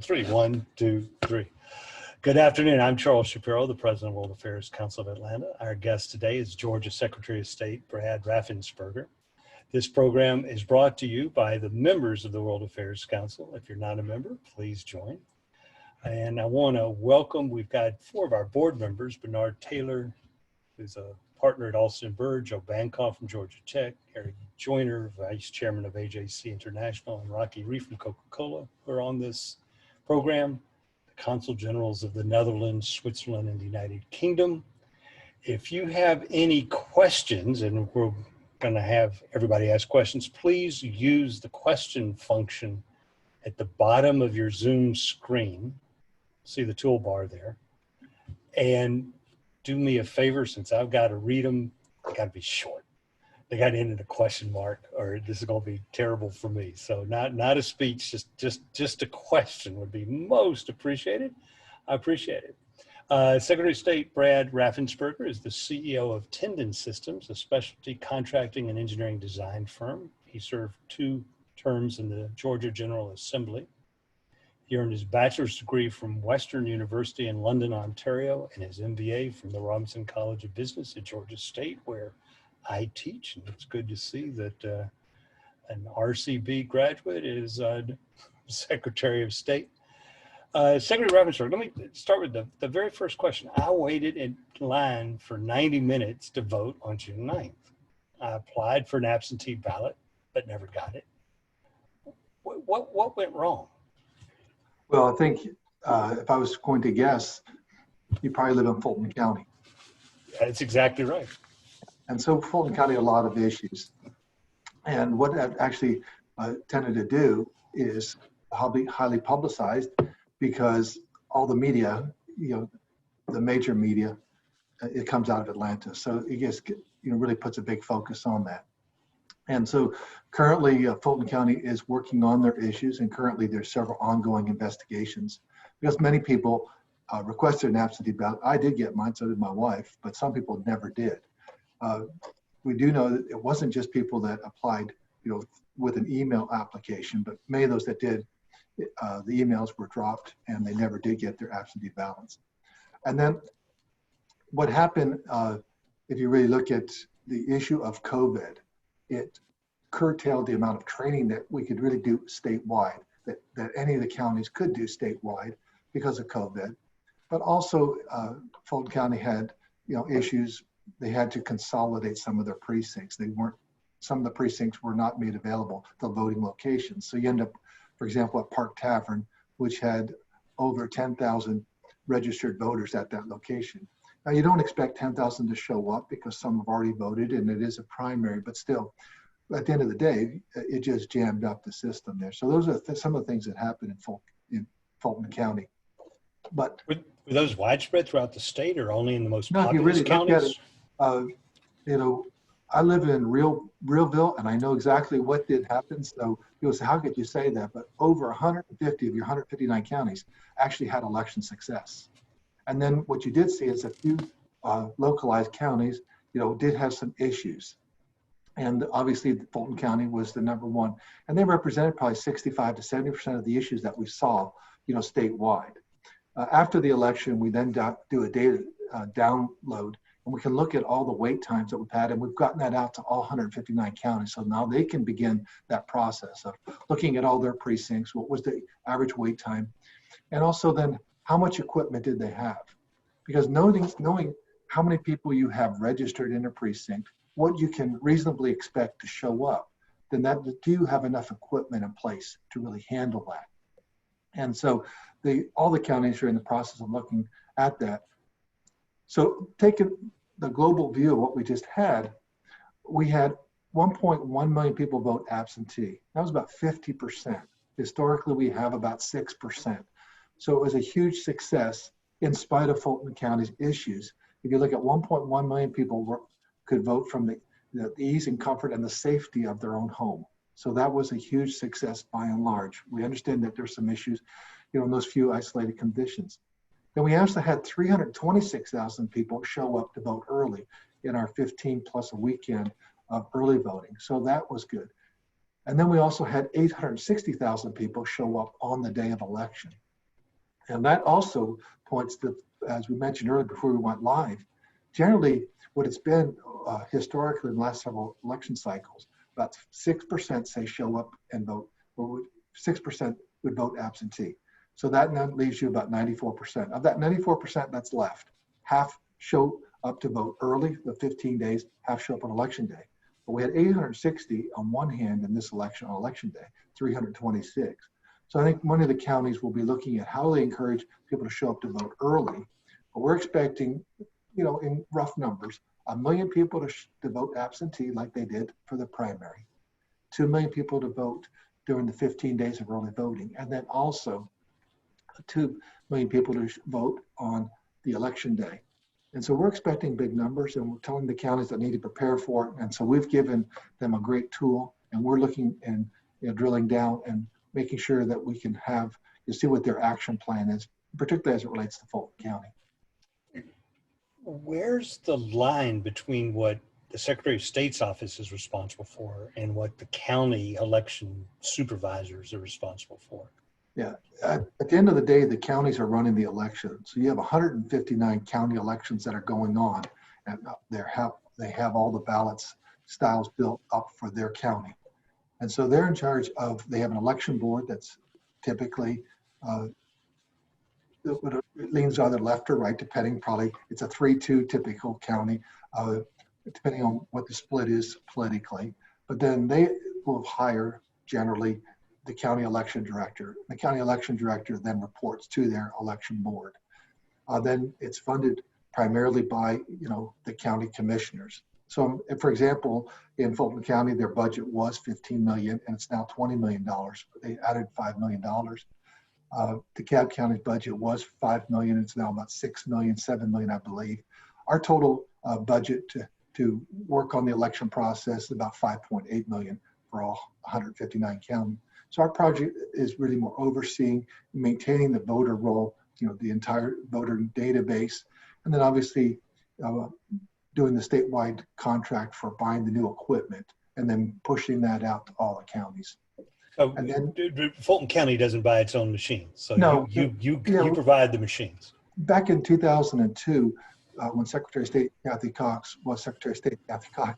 Three. One, two, three. Good afternoon. I'm Charles Shapiro, the President of World Affairs Council of Atlanta. Our guest today is Georgia Secretary of State Brad Raffensperger. This program is brought to you by the members of the World Affairs Council. If you're not a member, please join. And I want to welcome, we've got four of our board members, Bernard Taylor, who's a partner at Alston Bird, Joe Bancroft from Georgia Tech, Eric Joyner, Vice Chairman of AJC International, and Rocky Reef from Coca-Cola, who are on this program, the Consul Generals of the Netherlands, Switzerland, and the United Kingdom. If you have any questions, and we're going to have everybody ask questions, please use the question function at the bottom of your Zoom screen. See the toolbar there. And do me a favor, since I've got to read them, they got to be short. They got to end in a question mark, or this is going to be terrible for me. So not a speech, just a question would be most appreciated. I appreciate it. Secretary of State Brad Raffensperger is the CEO of Tendon Systems, a specialty contracting and engineering design firm. He served 2 terms in the Georgia General Assembly. He earned his bachelor's degree from Western University in London, Ontario, and his MBA from the Robinson College of Business at Georgia State, where I teach. And it's good to see that an RCB graduate is Secretary of State. Secretary Raffensperger, let me start with the very first question. I waited in line for 90 minutes to vote on June 9th. I applied for an absentee ballot, but never got it. What went wrong? Well, I think if I was going to guess, you probably live in Fulton County. That's exactly right. And so Fulton County, a lot of issues. And what that actually tended to do is highly publicized, because all the media, the major media, it comes out of Atlanta. So it just really puts a big focus on that. And so currently Fulton County is working on their issues, and currently there's several ongoing investigations, because many people requested an absentee ballot. I did get mine, so did my wife, but some people never did. We do know that it wasn't just people that applied, with an email application, but many of those that did, the emails were dropped and they never did get their absentee ballots. And then what happened, if you really look at the issue of COVID, it curtailed the amount of training that we could really do statewide, that any of the counties could do statewide because of COVID. But also Fulton County had issues. They had to consolidate some of their precincts. Some of the precincts were not made available, the voting locations. So you end up, for example, at Park Tavern, which had over 10,000 registered voters at that location. Now, you don't expect 10,000 to show up because some have already voted and it is a primary, but still, at the end of the day, it just jammed up the system there. So those are some of the things that happened in Fulton County. But were those widespread throughout the state, or only in the most populous counties? No, if you really look at it, I live in Realville, and I know exactly what did happen. So people say, how could you say that? But over 150 of your 159 counties actually had election success. And then what you did see is a few localized counties, did have some issues. And obviously Fulton County was the #1. And they represented probably 65 to 70% of the issues that we saw, statewide. After the election, we then do a data download, and we can look at all the wait times that we've had, and we've gotten that out to all 159 counties. So now they can begin that process of looking at all their precincts, what was the average wait time, and also then how much equipment did they have? Because knowing how many people you have registered in a precinct, what you can reasonably expect to show up, then do you have enough equipment in place to really handle that? And so all the counties are in the process of looking at that. So taking the global view of what we just had, we had 1.1 million people vote absentee. That was about 50%. Historically, we have about 6%. So it was a huge success in spite of Fulton County's issues. If you look at 1.1 million people could vote from the ease and comfort and the safety of their own home. So that was a huge success by and large. We understand that there's some issues, in those few isolated conditions. Then we actually had 326,000 people show up to vote early in our 15 plus a weekend of early voting. So that was good. And then we also had 860,000 people show up on the day of election. And that also points to, as we mentioned earlier before we went live, generally what it's been historically in the last several election cycles, about 6% say show up and vote, or 6% would vote absentee. So that now leaves you about 94%. Of that 94% that's left, half show up to vote early, the 15 days, half show up on election day. But we had 860 on one hand in this election on election day, 326. So I think one of the counties will be looking at how they encourage people to show up to vote early. But we're expecting, in rough numbers, 1 million people to vote absentee like they did for the primary, 2 million people to vote during the 15 days of early voting, and then also 2 million people to vote on the election day. And so we're expecting big numbers, and we're telling the counties that need to prepare for it. And so we've given them a great tool, and we're looking and drilling down and making sure that we can see what their action plan is, particularly as it relates to Fulton County. Where's the line between what the Secretary of State's office is responsible for and what the county election supervisors are responsible for? Yeah, at the end of the day, the counties are running the election. So you have 159 county elections that are going on, and they have all the ballots styles built up for their county. And so they're in charge of, they have an election board that's typically, it leans either left or right, depending, probably it's a 3-2 typical county, depending on what the split is politically. But then they will hire generally the county election director. The county election director then reports to their election board. Then it's funded primarily by, the county commissioners. So for example, in Fulton County, their budget was $15 million and it's now $20 million. They added $5 million. DeKalb County's budget was $5 million. It's now about $6 million, $7 million, I believe. Our total budget to work on the election process is about $5.8 million for all 159 counties. So our project is really more overseeing, maintaining the voter roll, the entire voter database, and then obviously doing the statewide contract for buying the new equipment and then pushing that out to all the counties. So and then Fulton County doesn't buy its own machines. So no, you provide the machines. Back in 2002, when Secretary of State Kathy Cox was Secretary of State Kathy Cox,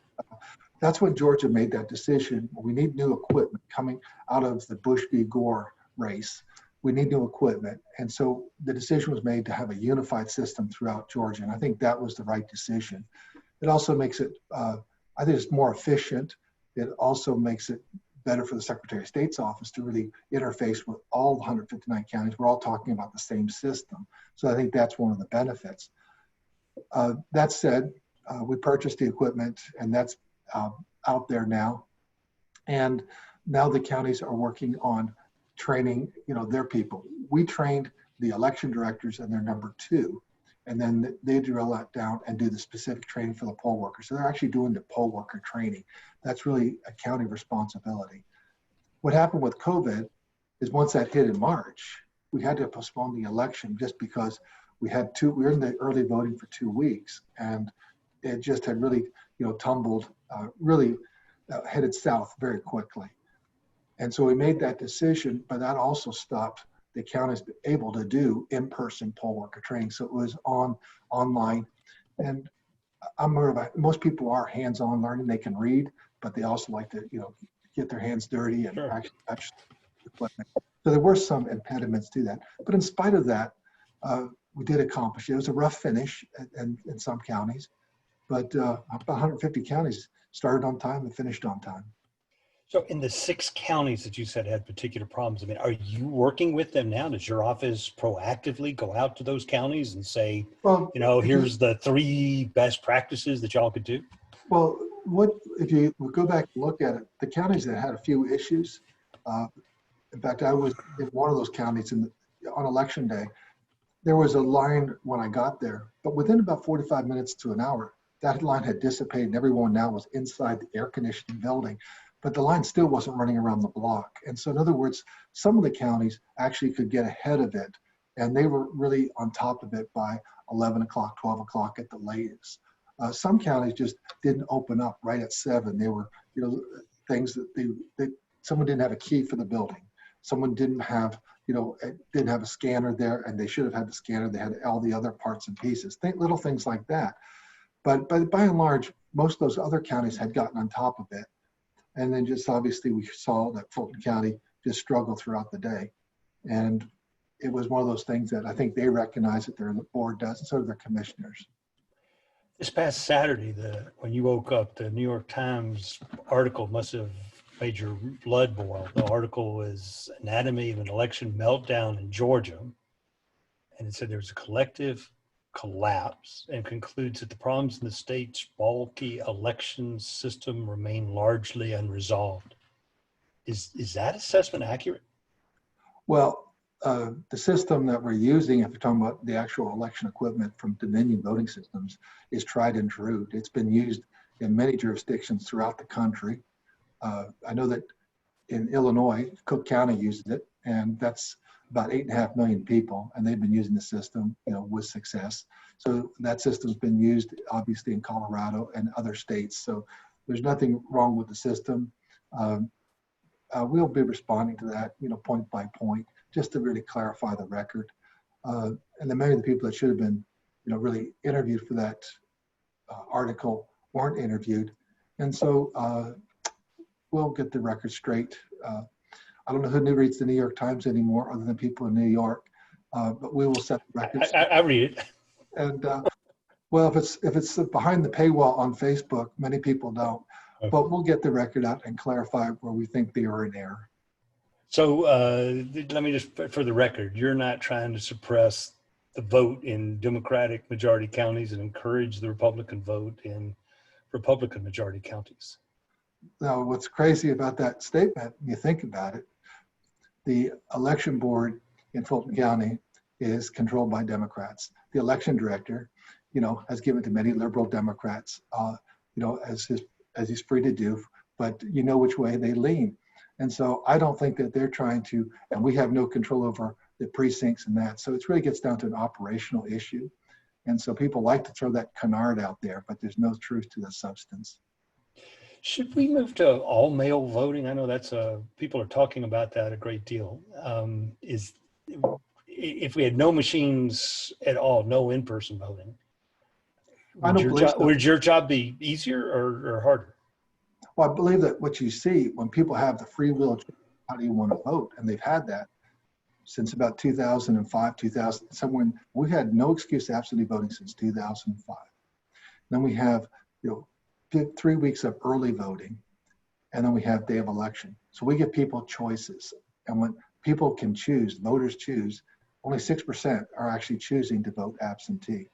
that's when Georgia made that decision. We need new equipment coming out of the Bush v. Gore race. We need new equipment. And so the decision was made to have a unified system throughout Georgia. And I think that was the right decision. It also makes it, I think it's more efficient. It also makes it better for the Secretary of State's office to really interface with all 159 counties. We're all talking about the same system. So I think that's one of the benefits. That said, we purchased the equipment and that's out there now. And now the counties are working on training, their people. We trained the election directors and their number 2, and then they drill that down and do the specific training for the poll workers. So they're actually doing the poll worker training. That's really a county responsibility. What happened with COVID is once that hit in March, we had to postpone the election just because we were in the early voting for 2 weeks, and it just had really, tumbled, headed south very quickly. And so we made that decision, but that also stopped the counties able to do in-person poll worker training. So it was online. And I'm aware of, most people are hands-on learning. They can read, but they also like to, get their hands dirty and actually touch the equipment. So there were some impediments to that. But in spite of that, we did accomplish it. It was a rough finish in some counties, but about 150 counties started on time and finished on time. So in the 6 counties that you said had particular problems, are you working with them now? Does your office proactively go out to those counties and say, well, here's the 3 best practices that y'all could do? Well, if you go back and look at it, the counties that had a few issues, in fact, I was in one of those counties on election day. There was a line when I got there, but within about 45 minutes to an hour, that line had dissipated and everyone now was inside the air conditioning building, but the line still wasn't running around the block. And so in other words, some of the counties actually could get ahead of it, and they were really on top of it by 11 o'clock, 12 o'clock at the latest. Some counties just didn't open up right at 7. They were, things that someone didn't have a key for the building. Someone didn't have, it didn't have a scanner there, and they should have had the scanner. They had all the other parts and pieces, little things like that. But by and large, most of those other counties had gotten on top of it. And then just obviously we saw that Fulton County just struggled throughout the day. And it was one of those things that I think they recognize that their board does, and so do their commissioners. This past Saturday, when you woke up, the New York Times article must have made your blood boil. The article was Anatomy of an Election Meltdown in Georgia. And it said there was a collective collapse, and concludes that the problems in the state's bulky election system remain largely unresolved. Is that assessment accurate? Well, the system that we're using, if you're talking about the actual election equipment from Dominion voting systems, is tried and true. It's been used in many jurisdictions throughout the country. I know that in Illinois, Cook County uses it, and that's about 8.5 million people, and they've been using the system, with success. So that system's been used obviously in Colorado and other states. So there's nothing wrong with the system. We'll be responding to that, point by point, just to really clarify the record. And then many of the people that should have been, really interviewed for that article weren't interviewed. And so we'll get the record straight. I don't know who reads the New York Times anymore other than people in New York, but we will set the record. I read it. And well, if it's behind the paywall on Facebook, many people don't. Okay. But we'll get the record out and clarify where we think they are in error. So let me just, for the record, you're not trying to suppress the vote in Democratic majority counties and encourage the Republican vote in Republican majority counties. Now, what's crazy about that statement, when you think about it, the election board in Fulton County is controlled by Democrats. The election director, has given to many liberal Democrats, as he's free to do, but which way they lean. And so I don't think that they're trying to, and we have no control over the precincts and that. So it really gets down to an operational issue. And so people like to throw that canard out there, but there's no truth to the substance. Should we move to all mail voting? I know that's people are talking about that a great deal. If we had no machines at all, no in-person voting, would your job be easier or harder? Well, I believe that what you see when people have the free will, how do you want to vote? And they've had that since about 2005, 2000, somewhere. We had no excuse to absentee voting since 2005. Then we have, 3 weeks of early voting, and then we have day of election. So we give people choices. And when people can choose, voters choose, only 6% are actually choosing to vote absentee.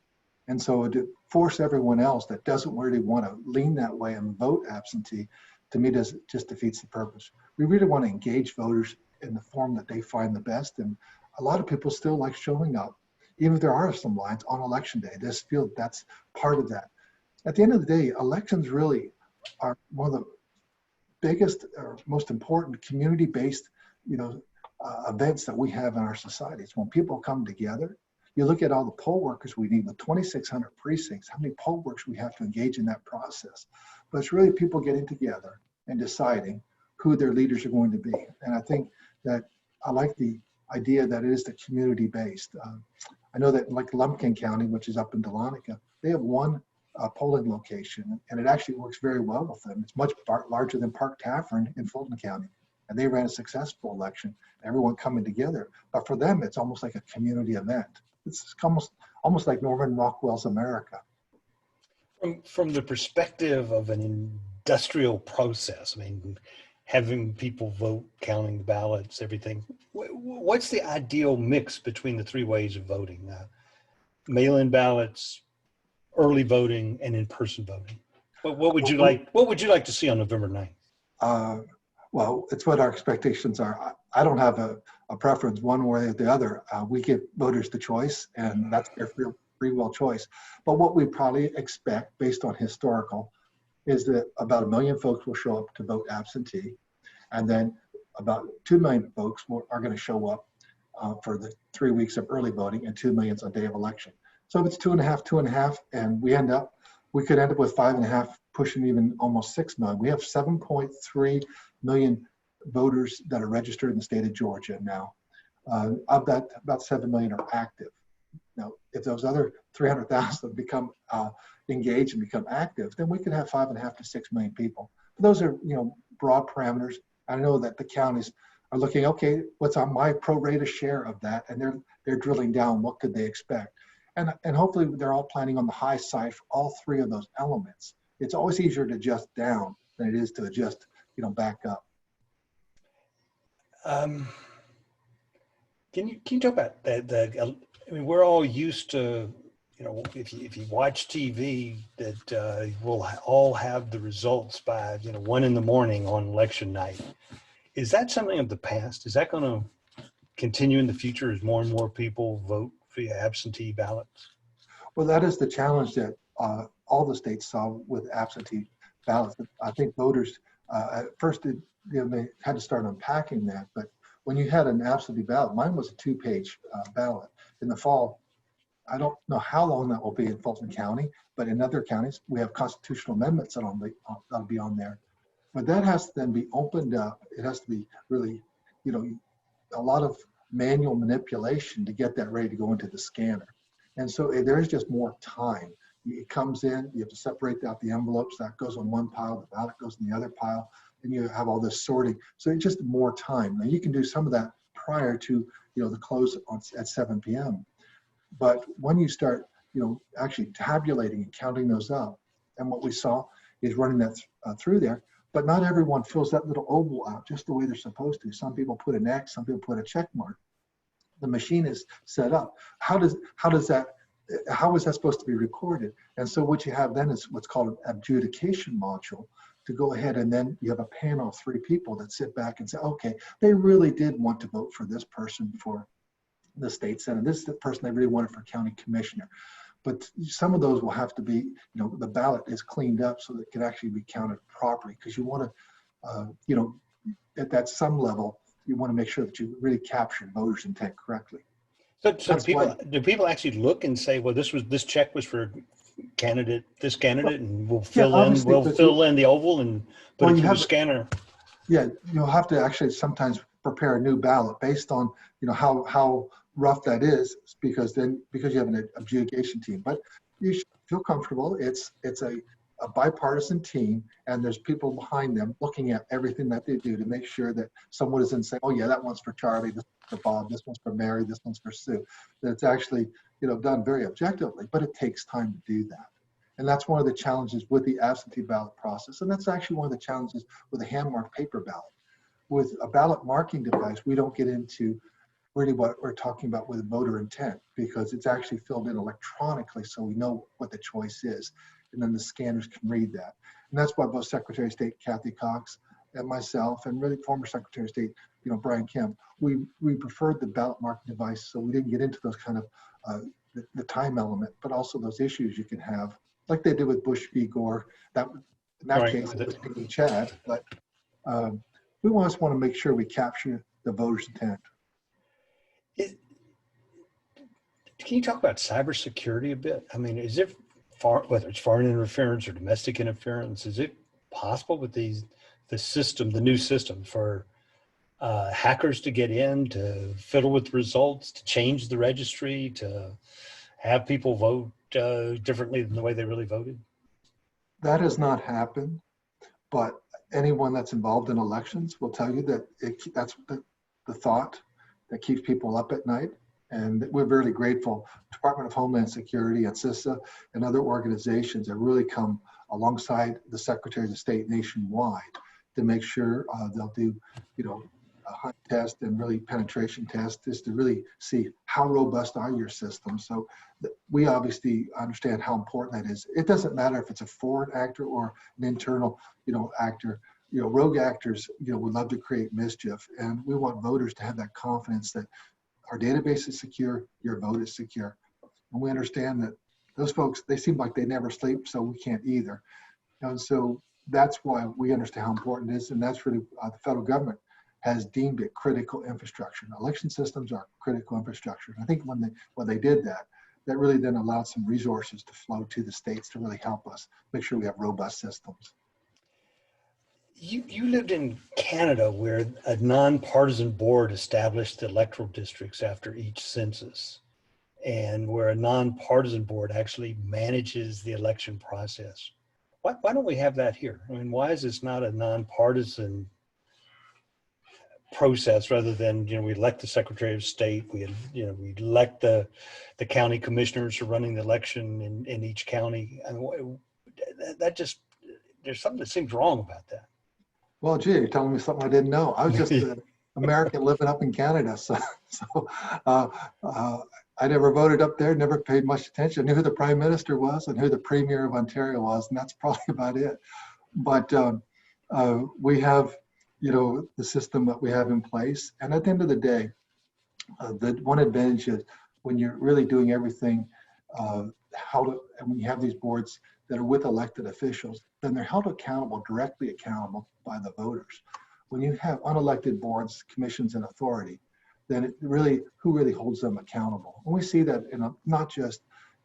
And so to force everyone else that doesn't really want to lean that way and vote absentee, to me, just defeats the purpose. We really want to engage voters in the form that they find the best. And a lot of people still like showing up, even if there are some lines on election day. They just feel that's part of that. At the end of the day, elections really are one of the biggest or most important community-based, events that we have in our societies. When people come together, you look at all the poll workers we need with 2,600 precincts, how many poll workers we have to engage in that process. But it's really people getting together and deciding who their leaders are going to be. And I think that I like the idea that it is the community-based. I know that like Lumpkin County, which is up in Dahlonega, they have one polling location, and it actually works very well with them. It's much larger than Park Tavern in Fulton County, and they ran a successful election, everyone coming together. But for them, it's almost like a community event. It's almost like Norman Rockwell's America. From the perspective of an industrial process, having people vote, counting the ballots, everything, what's the ideal mix between the three ways of voting? Mail-in ballots, early voting, and in-person voting. What would you like? What would you like to see on November 9th? Well, it's what our expectations are. I don't have a preference one way or the other. We give voters the choice, and that's their free will choice. But what we probably expect, based on historical, is that about 1 million folks will show up to vote absentee, and then about 2 million folks are going to show up for the 3 weeks of early voting, and 2 million on day of election. So if it's 2.5, and we could end up with 5.5, pushing even almost 6 million. We have 7.3 million voters that are registered in the state of Georgia now. Of that, about 7 million are active. Now, if those other 300,000 become engaged and become active, then we could have 5.5 to 6 million people. But those are, broad parameters. I know that the counties are looking, okay, what's on my pro rata share of that? And they're drilling down, what could they expect? And hopefully they're all planning on the high side for all three of those elements. It's always easier to adjust down than it is to adjust, back up. Can you talk about I mean, we're all used to, if you watch TV, that we'll all have the results by 1 a.m. on election night. Is that something of the past? Is that going to continue in the future as more and more people vote via absentee ballots? Well, that is the challenge that all the states saw with absentee ballots. I think voters at first they had to start unpacking that, but when you had an absentee ballot, mine was a 2-page ballot. In the fall, I don't know how long that will be in Fulton County, but in other counties, we have constitutional amendments that'll be on there. But that has to then be opened up. It has to be really, a lot of manual manipulation to get that ready to go into the scanner. And so there's just more time. It comes in, you have to separate out the envelopes, that goes on one pile, the ballot goes in the other pile, and you have all this sorting. So it's just more time. Now you can do some of that prior to, the close at 7 p.m. But when you start, actually tabulating and counting those up, and what we saw is running that through there, but not everyone fills that little oval out just the way they're supposed to. Some people put an X, some people put a check mark. The machine is set up. How is that supposed to be recorded? And so what you have then is what's called an adjudication module to go ahead, and then you have a panel of 3 people that sit back and say, okay, they really did want to vote for this person for the state senate. This is the person they really wanted for county commissioner. But some of those will have to be, the ballot is cleaned up so that it can actually be counted properly, because you want to, at that some level, you want to make sure that you really capture voters' intent correctly. So do people actually look and say, well, this check was for this candidate, and we'll fill in the oval and put it through the scanner? Yeah, you'll have to actually sometimes prepare a new ballot based on, how rough that is, because you have an adjudication team. But you should feel comfortable. It's a bipartisan team, and there's people behind them looking at everything that they do to make sure that someone isn't saying, oh yeah, that one's for Charlie, this one's for Bob, this one's for Mary, this one's for Sue. That it's actually, done very objectively, but it takes time to do that. And that's one of the challenges with the absentee ballot process. And that's actually one of the challenges with a hand-marked paper ballot. With a ballot marking device, we don't get into really what we're talking about with voter intent, because it's actually filled in electronically, so we know what the choice is. And then the scanners can read that. And that's why both Secretary of State Kathy Cox and myself, and really former Secretary of State, Brian Kemp, we preferred the ballot marking device, so we didn't get into those kind of the time element, but also those issues you can have, like they did with Bush v. Gore. That in that case it was being Chad, but we just want to make sure we capture the voters' intent. Can you talk about cybersecurity a bit? I mean, is it whether it's foreign interference or domestic interference, is it possible with the new system for hackers to get in, to fiddle with the results, to change the registry, to have people vote differently than the way they really voted? That has not happened, but anyone that's involved in elections will tell you that that's the thought that keeps people up at night. And we're very grateful. Department of Homeland Security and CISA and other organizations have really come alongside the Secretary of State nationwide to make sure they'll do, a hunt test and really penetration test, just to really see how robust are your systems. So we obviously understand how important that is. It doesn't matter if it's a foreign actor or an internal, actor. Rogue actors, would love to create mischief, and we want voters to have that confidence that our database is secure, your vote is secure. And we understand that those folks, they seem like they never sleep, so we can't either. And so that's why we understand how important it is, and that's really the federal government has deemed it critical infrastructure. Election systems are critical infrastructure. And I think when they did that, that really then allowed some resources to flow to the states to really help us make sure we have robust systems. You lived in Canada where a nonpartisan board established electoral districts after each census, and where a nonpartisan board actually manages the election process. Why don't we have that here? I mean, why is this not a nonpartisan process rather than, we elect the Secretary of State, we elect the county commissioners who are running the election in each county? I mean, that just, there's something that seems wrong about that. Well, gee, you're telling me something I didn't know. I was just an American living up in Canada, so uh, uh, I never voted up there, never paid much attention. I knew who the Prime Minister was and who the Premier of Ontario was, and that's probably about it. But we have, the system that we have in place. And at the end of the day, the one advantage is when you're really doing everything, and when you have these boards that are with elected officials, then they're held accountable, directly accountable by the voters. When you have unelected boards, commissions, and authority, then who really holds them accountable? And we see that not just,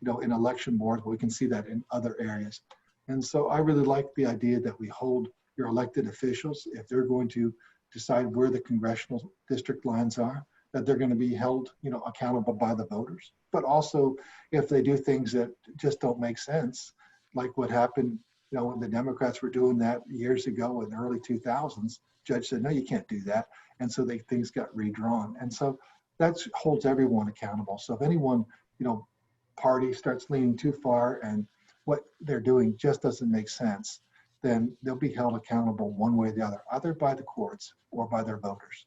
in election boards, but we can see that in other areas. And so I really like the idea that we hold your elected officials, if they're going to decide where the congressional district lines are, that they're going to be held, accountable by the voters. But also, if they do things that just don't make sense, like what happened, when the Democrats were doing that years ago in the early 2000s, judge said, no, you can't do that. And so things got redrawn. And so that holds everyone accountable. So if anyone, party starts leaning too far and what they're doing just doesn't make sense, then they'll be held accountable one way or the other, either by the courts or by their voters.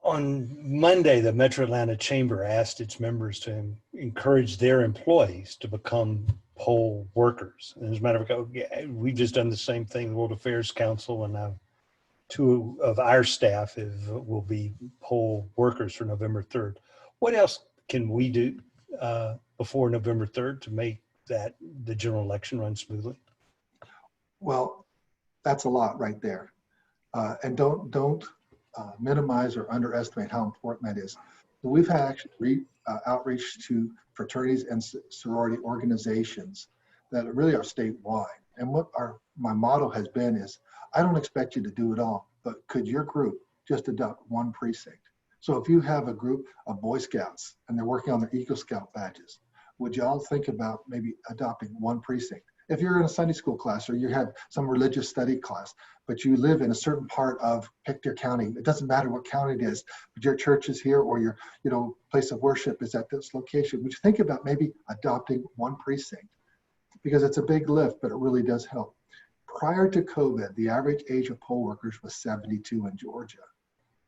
On Monday, the Metro Atlanta Chamber asked its members to encourage their employees to become poll workers. And as a matter of fact, we've just done the same thing. The World Affairs Council and two of our staff will be poll workers for November 3rd. What else can we do before November 3rd to make the general election run smoothly? Well, that's a lot right there. And don't minimize or underestimate how important that is. So we've had actually outreach to fraternities and sorority organizations that really are statewide. And what my motto has been is, I don't expect you to do it all, but could your group just adopt one precinct? So if you have a group of Boy Scouts and they're working on their Eagle Scout badges, would y'all think about maybe adopting one precinct? If you're in a Sunday school class or you have some religious study class, but you live in a certain part of pick your county, it doesn't matter what county it is, but your church is here or your place of worship is at this location, would you think about maybe adopting one precinct? Because it's a big lift, but it really does help. Prior to COVID, the average age of poll workers was 72 in Georgia.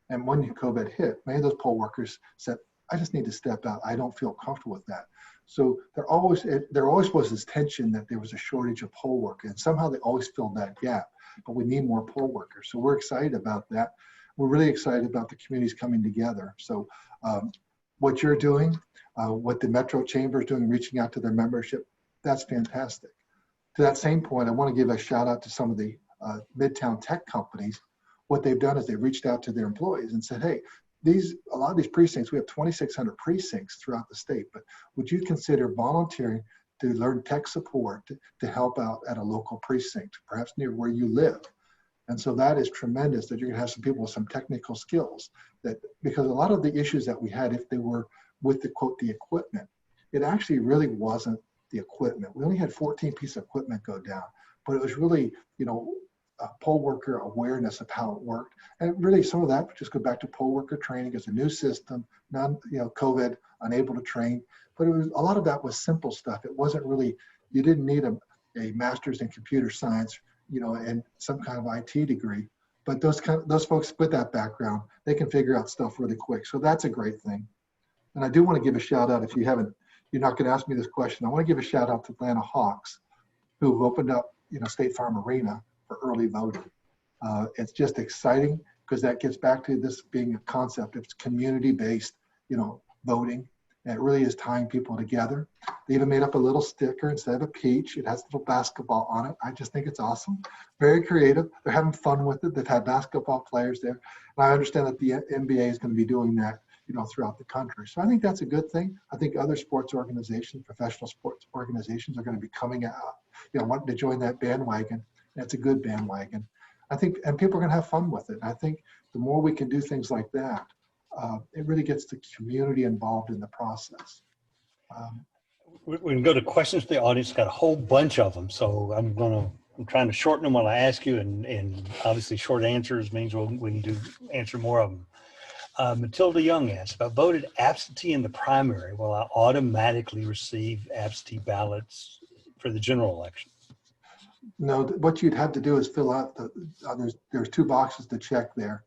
And when COVID hit, many of those poll workers said, I just need to step out. I don't feel comfortable with that. So there always was this tension that there was a shortage of poll workers, and somehow they always filled that gap. But we need more poll workers. So we're excited about that. We're really excited about the communities coming together. So what you're doing, what the Metro Chamber is doing, reaching out to their membership, that's fantastic. To that same point, I want to give a shout out to some of the Midtown tech companies. What they've done is they've reached out to their employees and said, hey, a lot of these precincts, we have 2,600 precincts throughout the state, but would you consider volunteering to learn tech support to help out at a local precinct, perhaps near where you live? And so that is tremendous that you're gonna have some people with some technical skills, because a lot of the issues that we had, if they were with the equipment, it actually really wasn't the equipment. We only had 14 pieces of equipment go down, but it was really, poll worker awareness of how it worked. And really some of that just go back to poll worker training. It's a new system, COVID, unable to train, but a lot of that was simple stuff. It wasn't really, you didn't need a master's in computer science, and some kind of IT degree, but those folks with that background, they can figure out stuff really quick. So that's a great thing. And I do want to give a shout out, if you're not going to ask me this question, I want to give a shout out to Atlanta Hawks, who've opened up, State Farm Arena for early voting. It's just exciting because that gets back to this being a concept. It's community-based, voting, and it really is tying people together. They even made up a little sticker instead of a peach. It has a little basketball on it. I just think it's awesome. Very creative. They're having fun with it. They've had basketball players there. And I understand that the NBA is going to be doing that, throughout the country. So I think that's a good thing. I think other sports organizations, professional sports organizations, are going to be coming out, wanting to join that bandwagon. That's a good bandwagon. I think, and people are going to have fun with it. I think the more we can do things like that, it really gets the community involved in the process. We can go to questions from the audience. Got a whole bunch of them, so I'm trying to shorten them while I ask you, and obviously short answers means we can answer more of them. Matilda Young asks, if I voted absentee in the primary, will I automatically receive absentee ballots for the general election? No, what you'd have to do is fill out there's 2 boxes to check there.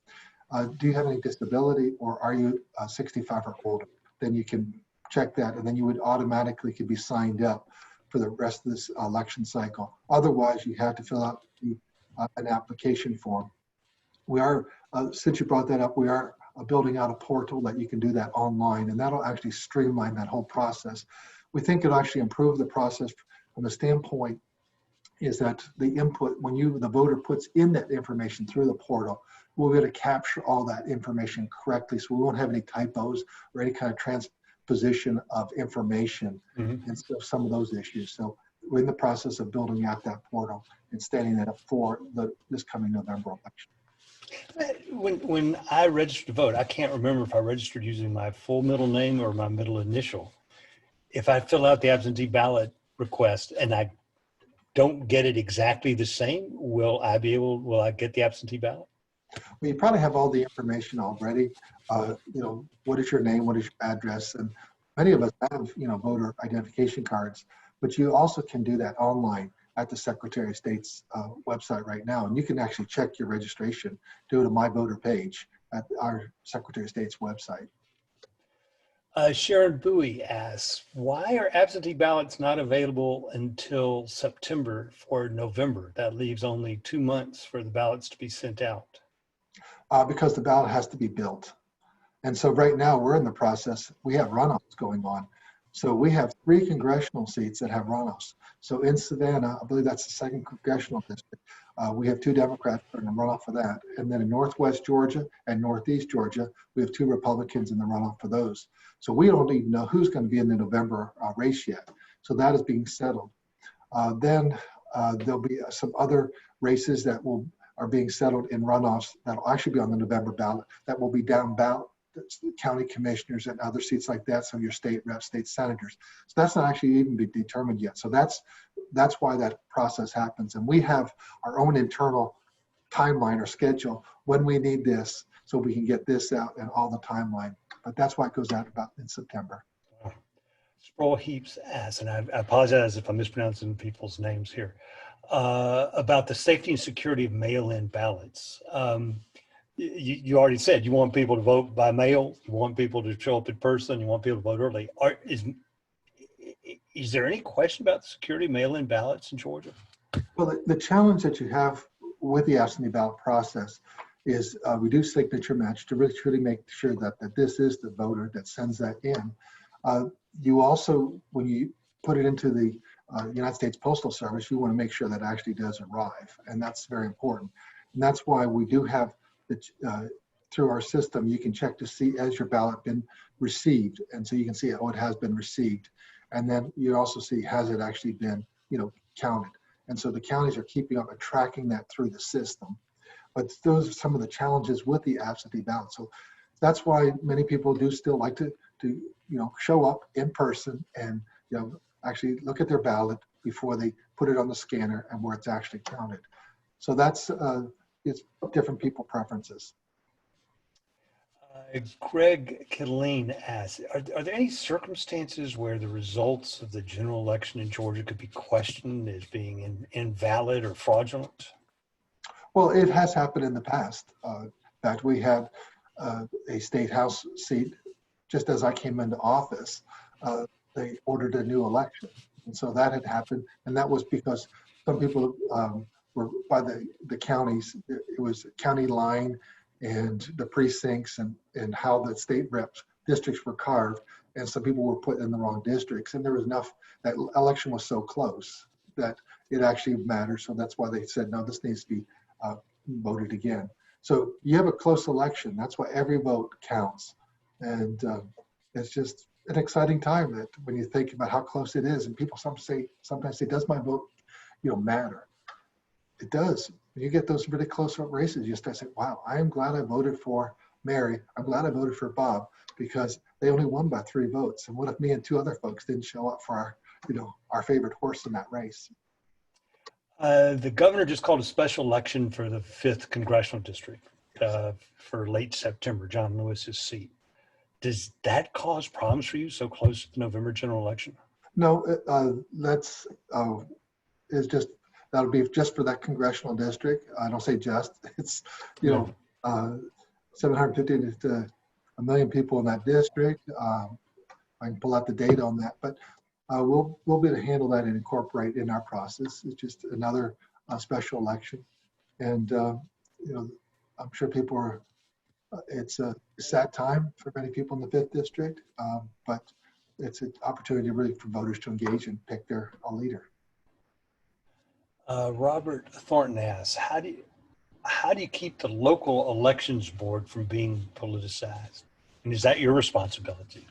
Do you have any disability, or are you 65 or older? Then you can check that, and then you would automatically could be signed up for the rest of this election cycle. Otherwise, you have to fill out an application form. We are, since you brought that up, we are building out a portal that you can do that online, and that'll actually streamline that whole process. We think it'll actually improve the process from the standpoint is that the input, when the voter puts in that information through the portal, we'll be able to capture all that information correctly, so we won't have any typos or any kind of transposition of information and so some of those issues. So we're in the process of building out that portal and standing that up for this coming November election. When I registered to vote, I can't remember if I registered using my full middle name or my middle initial. If I fill out the absentee ballot request and I don't get it exactly the same, will I get the absentee ballot? Well, you probably have all the information already. What is your name? What is your address? And many of us have, voter identification cards, but you also can do that online at the Secretary of State's website right now. And you can actually check your registration, do it on my voter page at our Secretary of State's website. Sharon Bowie asks, why are absentee ballots not available until September for November? That leaves only 2 months for the ballots to be sent out. Because the ballot has to be built. And so right now we're in the process, we have runoffs going on. So we have 3 congressional seats that have runoffs. So in Savannah, I believe that's the 2nd congressional district, we have 2 Democrats in the runoff for that. And then in Northwest Georgia and Northeast Georgia, we have 2 Republicans in the runoff for those. So we don't even know who's going to be in the November race yet. So that is being settled. Then there'll be some other races that are being settled in runoffs that will actually be on the November ballot, that will be down ballot, county commissioners and other seats like that, some of your state reps, state senators. So that's not actually even been determined yet. So that's why that process happens. And we have our own internal timeline or schedule when we need this, so we can get this out and all the timeline. But that's why it goes out about in September. Sproul Heaps asks, and I apologize if I'm mispronouncing people's names here, about the safety and security of mail-in ballots. You already said you want people to vote by mail, you want people to show up in person, you want people to vote early. Is there any question about the security of mail-in ballots in Georgia? Well, the challenge that you have with the absentee ballot process is reduced signature match to really truly make sure that this is the voter that sends that in. You also, when you put it into the United States Postal Service, you want to make sure that it actually does arrive, and that's very important. And that's why we do have, through our system, you can check to see has your ballot been received, and so you can see, oh, it has been received. And then you also see, has it actually been, counted? And so the counties are keeping up and tracking that through the system. But those are some of the challenges with the absentee ballot. So that's why many people do still like to show up in person and actually look at their ballot before they put it on the scanner and where it's actually counted. So that's it's different people preferences. Greg Killeen asks, are there any circumstances where the results of the general election in Georgia could be questioned as being invalid or fraudulent? Well, it has happened in the past. In fact, we had a state house seat, just as I came into office, they ordered a new election. And so that had happened. And that was because some people were by the counties, it was county line and the precincts and how the state reps districts were carved. And some people were put in the wrong districts. And there was enough, that election was so close that it actually mattered. So that's why they said, no, this needs to be voted again. So you have a close election. That's why every vote counts. And it's just an exciting time that when you think about how close it is, and people sometimes say, does my vote, matter? It does. When you get those really close races, you start saying, wow, I am glad I voted for Mary. I'm glad I voted for Bob, because they only won by 3 votes. And what if me and 2 other folks didn't show up for our favorite horse in that race? The governor just called a special election for the 5th Congressional District for late September, John Lewis's seat. Does that cause problems for you so close to the November general election? No, that'll be just for that congressional district. I don't say just. It's 750 to 1 million people in that district. I can pull out the data on that, but we'll be able to handle that and incorporate in our process. It's just another special election, and I'm sure people are. It's a sad time for many people in the 5th district, but it's an opportunity really for voters to engage and pick their leader. Robert Thornton asks, how do you keep the local elections board from being politicized? And is that your responsibility?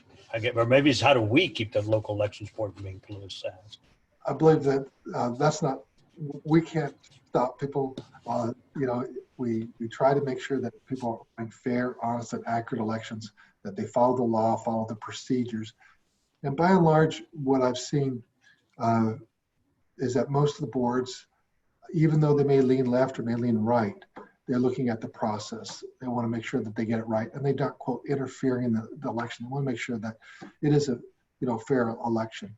Or maybe it's how do we keep the local elections board from being politicized? I believe that we can't stop people. We try to make sure that people are fair, honest, and accurate elections, that they follow the law, follow the procedures. And by and large, what I've seen is that most of the boards, even though they may lean left or may lean right, they're looking at the process. They want to make sure that they get it right, and they're not, quote, interfering in the election. They want to make sure that it is a fair election.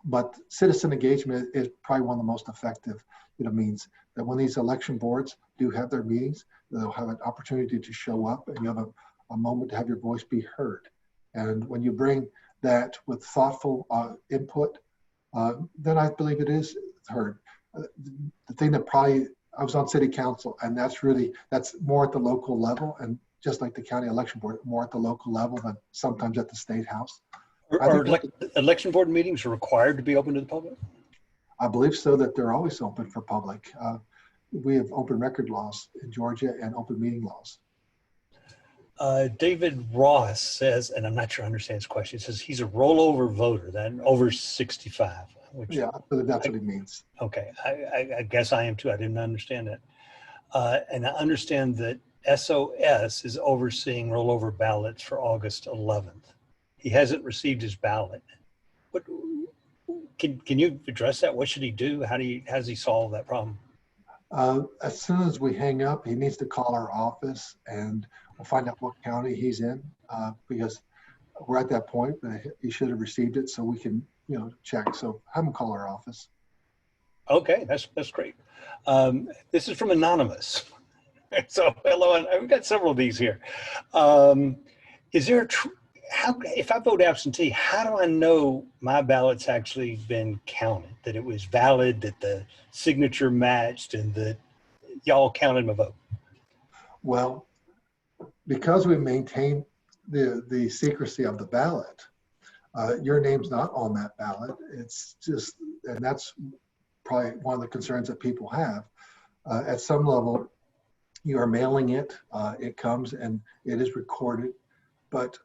But citizen engagement is probably one of the most effective means that when these election boards do have their meetings, they'll have an opportunity to show up, and you have a moment to have your voice be heard. And when you bring that with thoughtful input, then I believe it is heard. The thing that I was on city council, and that's more at the local level, and just like the county election board, more at the local level than sometimes at the state house. Are election board meetings required to be open to the public? I believe so, that they're always open for public. We have open record laws in Georgia and open meeting laws. David Ross says, and I'm not sure I understand his question, he says he's a rollover voter, then over 65. Yeah, that's what he means. Okay, I guess I am too. I didn't understand that. And I understand that SOS is overseeing rollover ballots for August 11th. He hasn't received his ballot. But can you address that? What should he do? How does he solve that problem? As soon as we hang up, he needs to call our office, and we'll find out what county he's in, because we're at that point. He should have received it, so we can check. So have him call our office. Okay, that's great. This is from Anonymous. So hello, and we've got several of these here. Is there if I vote absentee, how do I know my ballot's actually been counted, that it was valid, that the signature matched, and that y'all counted my vote? Well, because we maintain the secrecy of the ballot, your name's not on that ballot. It's just, and that's probably one of the concerns that people have. At some level, you are mailing it, it comes and it is recorded, but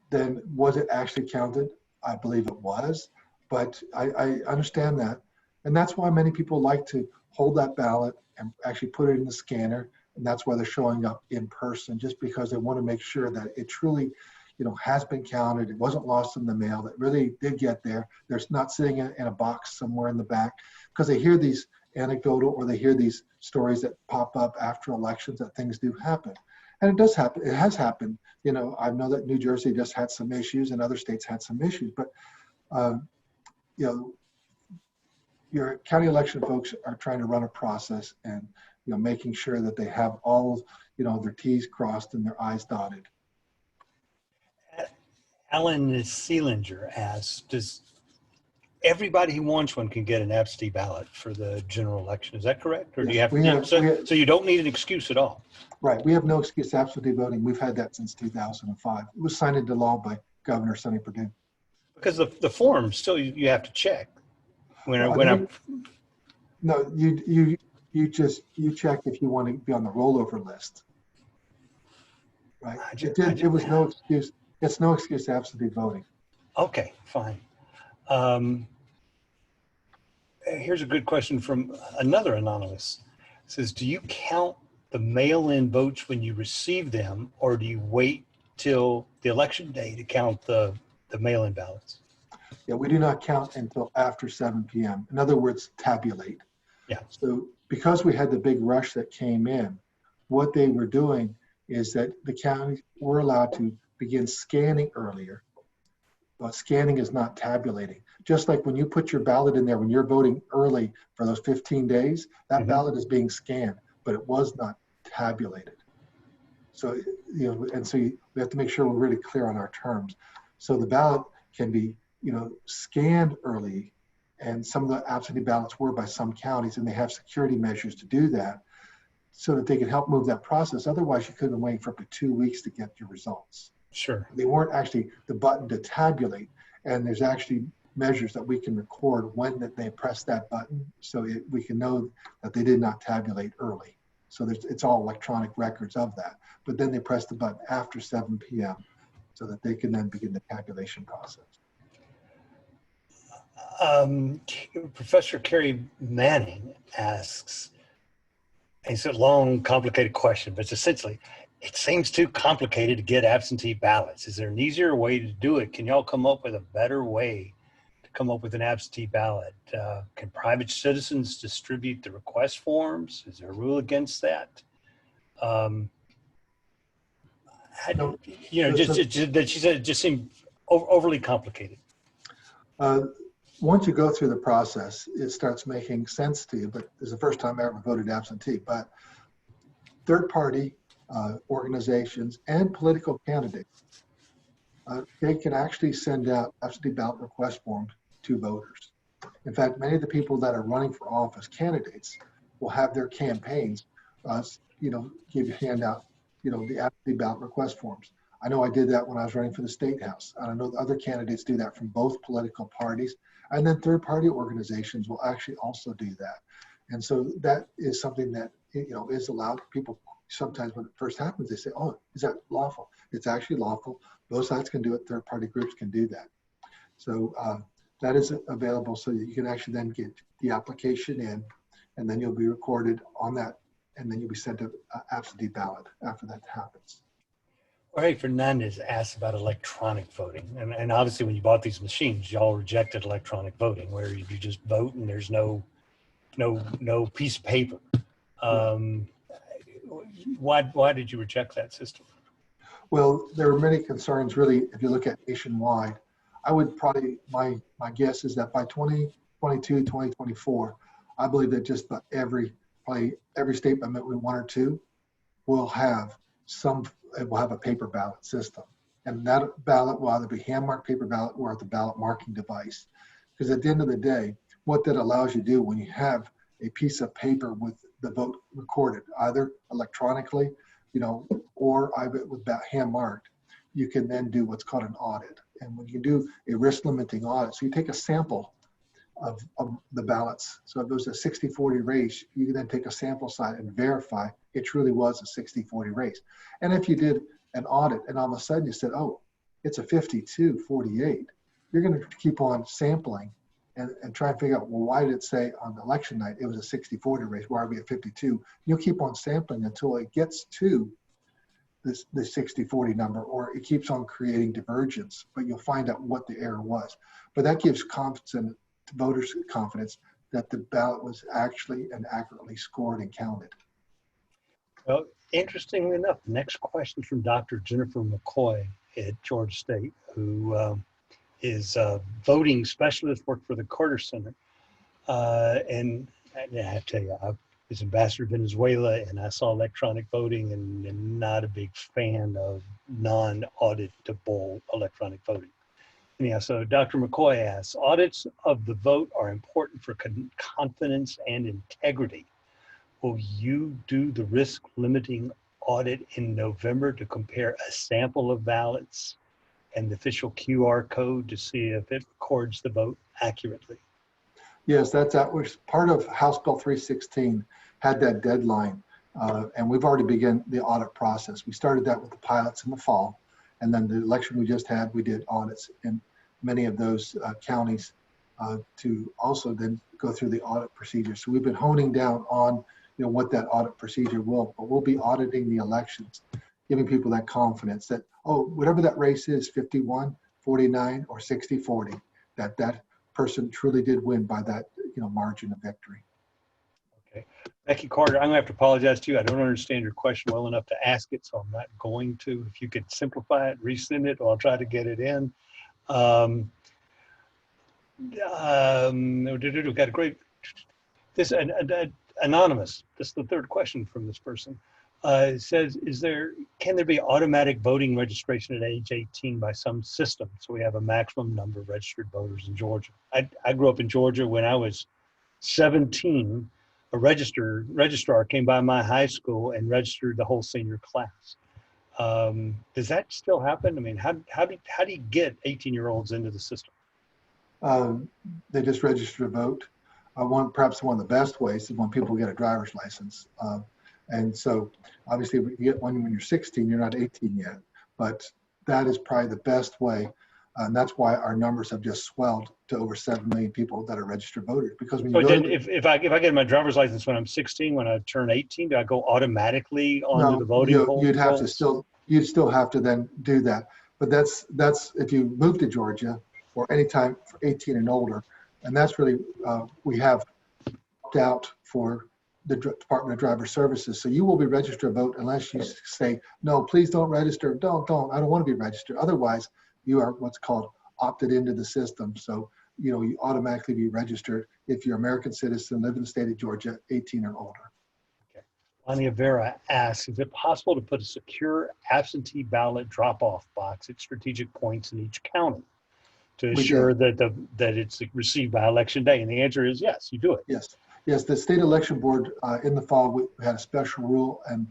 then was it actually counted? I believe it was, but I understand that. And that's why many people like to hold that ballot and actually put it in the scanner. And that's why they're showing up in person, just because they want to make sure that it truly, has been counted. It wasn't lost in the mail. That really did get there. There's not sitting in a box somewhere in the back, because they hear these anecdotal, or they hear these stories that pop up after elections that things do happen. And it does happen. It has happened. I know that New Jersey just had some issues and other states had some issues, but your county election folks are trying to run a process and making sure that they have all their T's crossed and their I's dotted. Alan Seelinger asks, does everybody who wants one can get an absentee ballot for the general election? Is that correct? Or Yes, do you have, so you don't need an excuse at all? Right. We have no excuse absentee voting. We've had that since 2005. It was signed into law by Governor Sonny Perdue. Because the form still you have to check. No, you check if you want to be on the rollover list. Right. It was no excuse. It's no excuse to absentee voting. Okay, fine. Um, Here's a good question from another anonymous. It says, do you count the mail-in votes when you receive them, or do you wait till the election day to count the mail-in ballots? Yeah, we do not count until after 7 p.m. In other words, tabulate. Yeah. So because we had the big rush that came in, what they were doing is that the counties were allowed to begin scanning earlier. But scanning is not tabulating. Just like when you put your ballot in there, when you're voting early for those 15 days, that ballot is being scanned, but it was not tabulated. So, we have to make sure we're really clear on our terms. So the ballot can be, scanned early, and some of the absentee ballots were by some counties, and they have security measures to do that so that they can help move that process. Otherwise, you could have been waiting for up to 2 weeks to get your results. Sure. They weren't actually the button to tabulate, and there's actually measures that we can record when that they press that button, so we can know that they did not tabulate early. So it's all electronic records of that. But then they press the button after 7 p.m. so that they can then begin the tabulation process. Professor Kerry Manning asks, it's a long, complicated question, but it's essentially, it seems too complicated to get absentee ballots. Is there an easier way to do it? Can y'all come up with a better way to come up with an absentee ballot? Can private citizens distribute the request forms? Is there a rule against that? That she said it just seemed overly complicated. Once you go through the process, it starts making sense to you, but it's the first time I ever voted absentee. But third-party organizations and political candidates, they can actually send out absentee ballot request forms to voters. In fact, many of the people that are running for office, candidates, will have their campaigns, hand out, the absentee ballot request forms. I know I did that when I was running for the state house. I know other candidates do that from both political parties. And then third-party organizations will actually also do that. And so that is something that, is allowed. People sometimes when it first happens, they say, oh, is that lawful? It's actually lawful. Both sides can do it. Third-party groups can do that. So that is available so that you can actually then get the application in, and then you'll be recorded on that, and then you'll be sent an absentee ballot after that happens. Jorge Fernandez asked about electronic voting. And obviously when you bought these machines, y'all rejected electronic voting where you just vote and there's no piece of paper. Why did you reject that system? Well, there are many concerns really, if you look at nationwide. I would probably, my guess is that by 2022, 2024, I believe that just about every state, by maybe one or two, will have a paper ballot system. And that ballot will either be hand-marked paper ballot or at the ballot marking device. Because at the end of the day, what that allows you to do when you have a piece of paper with the vote recorded, either electronically, or either with hand-marked, you can then do what's called an audit. And when you do a risk limiting audit, so you take a sample of the ballots. So if it was a 60-40 race, you can then take a sample size and verify it truly was a 60-40 race. And if you did an audit and all of a sudden you said, oh, it's a 52-48, you're going to keep on sampling and try and figure out, well, why did it say on election night it was a 60-40 race? Why are we at 52? You'll keep on sampling until it gets to the 60-40 number, or it keeps on creating divergence, but you'll find out what the error was. But that gives confidence, voters confidence that the ballot was actually and accurately scored and counted. Well, interestingly enough, the next question is from Dr. Jennifer McCoy at Georgia State, who is a voting specialist, worked for the Carter Center. And I have to tell you, I was ambassador to Venezuela and I saw electronic voting and am not a big fan of non-auditable electronic voting. Anyhow, so Dr. McCoy asks, audits of the vote are important for confidence and integrity. Will you do the risk limiting audit in November to compare a sample of ballots and the official QR code to see if it records the vote accurately? Yes, that was part of House Bill 316 had that deadline, and we've already begun the audit process. We started that with the pilots in the fall, And then the election we just had, we did audits in many of those counties to also then go through the audit procedure. So we've been honing down on what that audit procedure will, but we'll be auditing the elections, giving people that confidence that, oh, whatever that race is, 51, 49, or 60-40, that person truly did win by that margin of victory. Okay. Becky Carter, I'm going to have to apologize to you. I don't understand your question well enough to ask it, so I'm not going to. If you could simplify it, resend it, or I'll try to get it in. Got a great, this anonymous, this is the third question from this person. It says, can there be automatic voting registration at age 18 by some system? So we have a maximum number of registered voters in Georgia. I grew up in Georgia. When I was 17, a registrar came by my high school and registered the whole senior class. Does that still happen? I mean, how do you get 18-year-olds into the system? They just register to vote. Perhaps one of the best ways is when people get a driver's license. And so obviously you get one when you're 16, you're not 18 yet, but that is probably the best way. And that's why our numbers have just swelled to over 7 million people that are registered voters. Because when if I get my driver's license when I'm 16, when I turn 18, do I go automatically onto the voting poll? You'd still have to then do that. But that's if you move to Georgia or anytime for 18 and older, and that's really we have opt out for the Department of Driver Services. So you will be registered to vote unless you say, no, please don't register. Don't. I don't want to be registered. Otherwise, you are what's called opted into the system. So, you automatically be registered if you're an American citizen, live in the state of Georgia, 18 or older. Okay. Ania Vera asks, is it possible to put a secure absentee ballot drop-off box at strategic points in each county to ensure that it's received by election day? And the answer is yes, you do it. Yes, the state election board in the fall, we had a special rule, and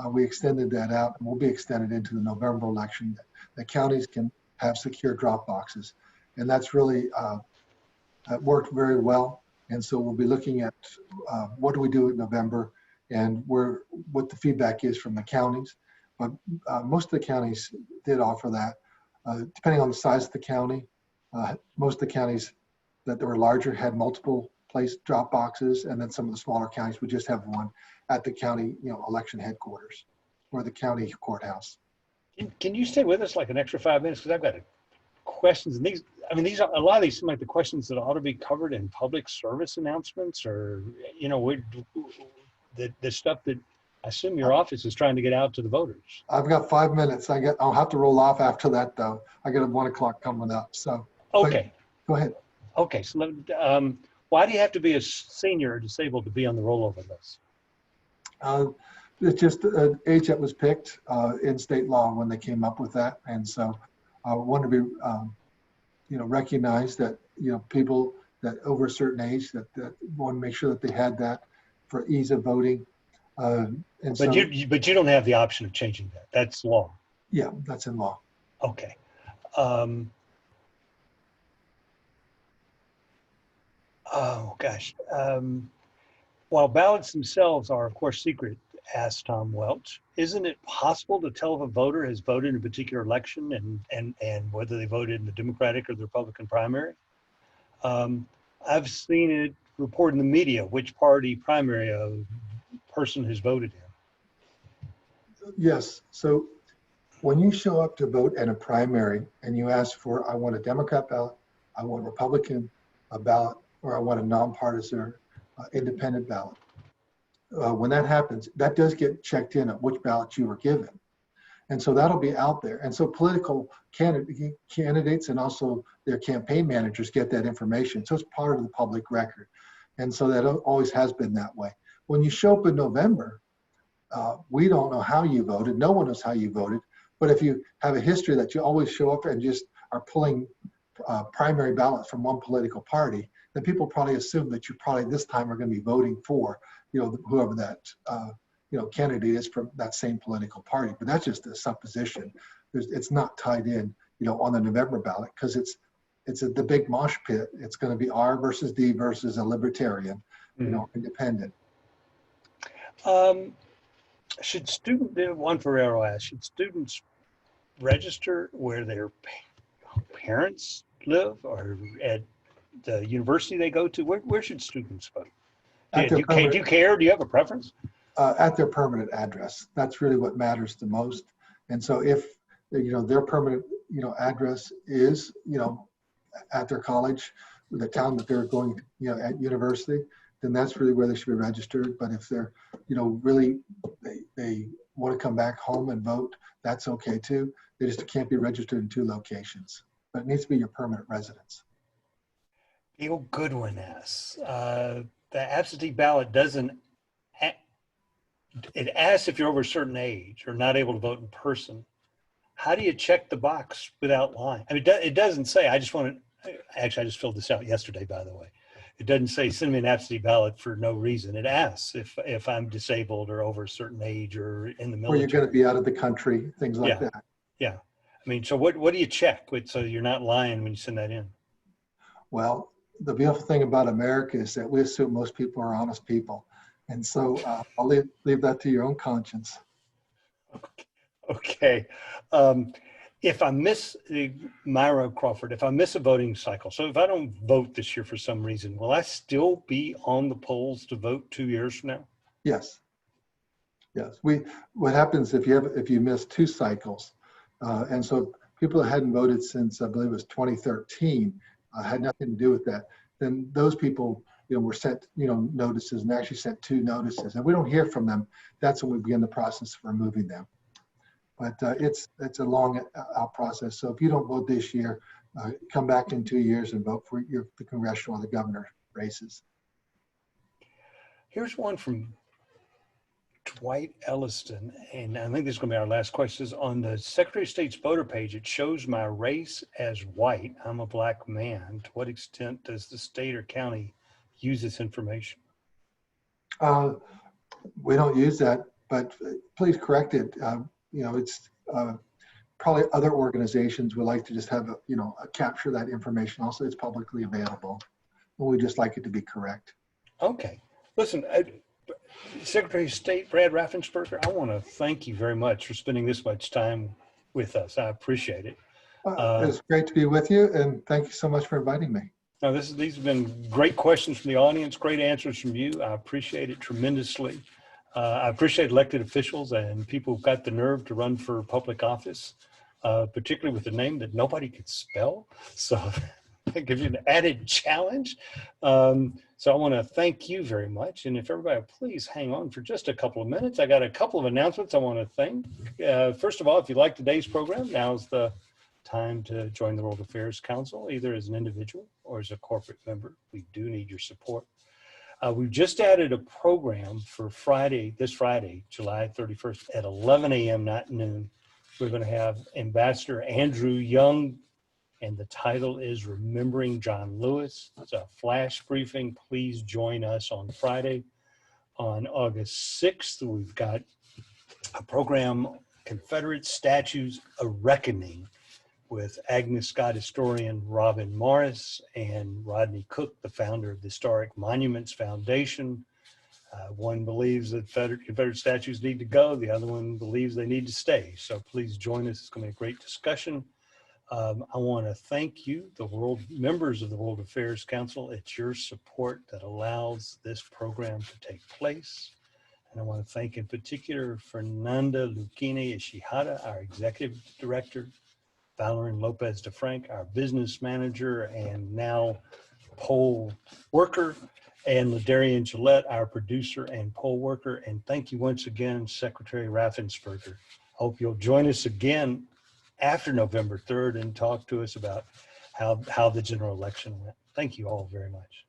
we extended that out, and will be extended into the November election. The counties can have secure drop boxes, and that's really worked very well. And so we'll be looking at what do we do in November, and what the feedback is from the counties. But most of the counties did offer that, depending on the size of the county. Most of the counties that were larger had multiple place drop boxes, and then some of the smaller counties would just have one at the county, election headquarters or the county courthouse. Can you stay with us like an extra 5 minutes? Because I've got questions, and a lot of these seem like the questions that ought to be covered in public service announcements, or the stuff that I assume your office is trying to get out to the voters. I've got 5 minutes. I'll have to roll off after that, though. I got a 1 o'clock coming up. So okay, go ahead. Okay, so why do you have to be a senior or disabled to be on the rollover list? It's just an age that was picked in state law when they came up with that, and so I wanted to be, recognized that people that over a certain age that want to make sure that they had that for ease of voting. But you don't have the option of changing that. That's law. Yeah, that's in law. Okay. Oh gosh. While ballots themselves are, of course, secret, asked Tom Welch, isn't it possible to tell if a voter has voted in a particular election and whether they voted in the Democratic or the Republican primary? I've seen it reported in the media which party primary a person has voted in. Yes. So when you show up to vote in a primary and you ask for, I want a Democrat ballot, I want a Republican ballot, or I want a nonpartisan independent ballot. When that happens, that does get checked in at which ballot you were given. And so that'll be out there. And so political candidates and also their campaign managers get that information. So it's part of the public record. And so that always has been that way. When you show up in November, we don't know how you voted. No one knows how you voted. But if you have a history that you always show up and just are pulling primary ballots from one political party, then people probably assume that you probably this time are going to be voting for, whoever that, candidate is from that same political party. But that's just a supposition. It's not tied in, on the November ballot, because it's the big mosh pit. It's going to be R versus D versus a libertarian, independent. Juan Ferrero asked, should students register where their parents live or at the university they go to? Where should students vote? At their Do you permanent, care? Do you have a preference? at their permanent address. That's really what matters the most. And so if, their permanent, address is, at their college, the town that they're going, at university, then that's really where they should be registered. But if they're, really, they want to come back home and vote, that's okay too. They just can't be registered in 2 locations, but it needs to be your permanent residence. Gail Goodwin asks, the absentee ballot doesn't, it asks if you're over a certain age or not able to vote in person. How do you check the box without lying? I mean, it doesn't say, I just filled this out yesterday, by the way. It doesn't say send me an absentee ballot for no reason. It asks if I'm disabled or over a certain age or in the military. Or you're going to be out of the country, things like that. Yeah. I mean, so what do you check so you're not lying when you send that in? Well, the beautiful thing about America is that we assume most people are honest people. And so I'll leave that to your own conscience. Okay. If I miss, Myra Crawford, if I miss a voting cycle, so if I don't vote this year for some reason, will I still be on the polls to vote 2 years from now? Yes. Yes. What happens if you miss 2 cycles, and so people that hadn't voted since, I believe it was 2013, had nothing to do with that, then those people, were sent, notices, and actually sent 2 notices. And we don't hear from them. That's when we begin the process of removing them. But it's a long out process. So if you don't vote this year, come back in 2 years and vote for the congressional or the governor races. Here's one from Dwight Elliston, and I think this is going to be our last question. Is on the Secretary of State's voter page, it shows my race as white. I'm a black man. To what extent does the state or county use this information? We don't use that, but please correct it. It's probably other organizations would like to just have capture that information. Also, it's publicly available. We just like it to be correct. Okay. Listen, Secretary of State Brad Raffensperger, I want to thank you very much for spending this much time with us. I appreciate it. It's great to be with you, and thank you so much for inviting me. Now, these have been great questions from the audience, great answers from you. I appreciate it tremendously. I appreciate elected officials and people who've got the nerve to run for public office, particularly with a name that nobody could spell. So that gives you an added challenge. So I want to thank you very much. And if everybody please hang on for just a couple of minutes, I got a couple of announcements I want to thank. First of all, if you like today's program, now's the time to join the World Affairs Council, either as an individual or as a corporate member. We do need your support. We've just added a program for this Friday, July 31st at 11 a.m., not noon. We're going to have Ambassador Andrew Young, and the title is Remembering John Lewis. It's a flash briefing. Please join us on Friday. On August 6th, we've got a program, Confederate Statues, A Reckoning, with Agnes Scott historian Robin Morris and Rodney Cook, the founder of the Historic Monuments Foundation. One believes that Confederate statues need to go. The other one believes they need to stay. So please join us. It's going to be a great discussion. I want to thank you, the members of the World Affairs Council. It's your support that allows this program to take place. And I want to thank in particular Fernanda Lucchini Ishihara, our executive director, Valerin Lopez DeFrank, our business manager and now poll worker, and Ladarian Gillette, our producer and poll worker. And thank you once again, Secretary Raffensperger. Hope you'll join us again after November 3rd and talk to us about how the general election went. Thank you all very much.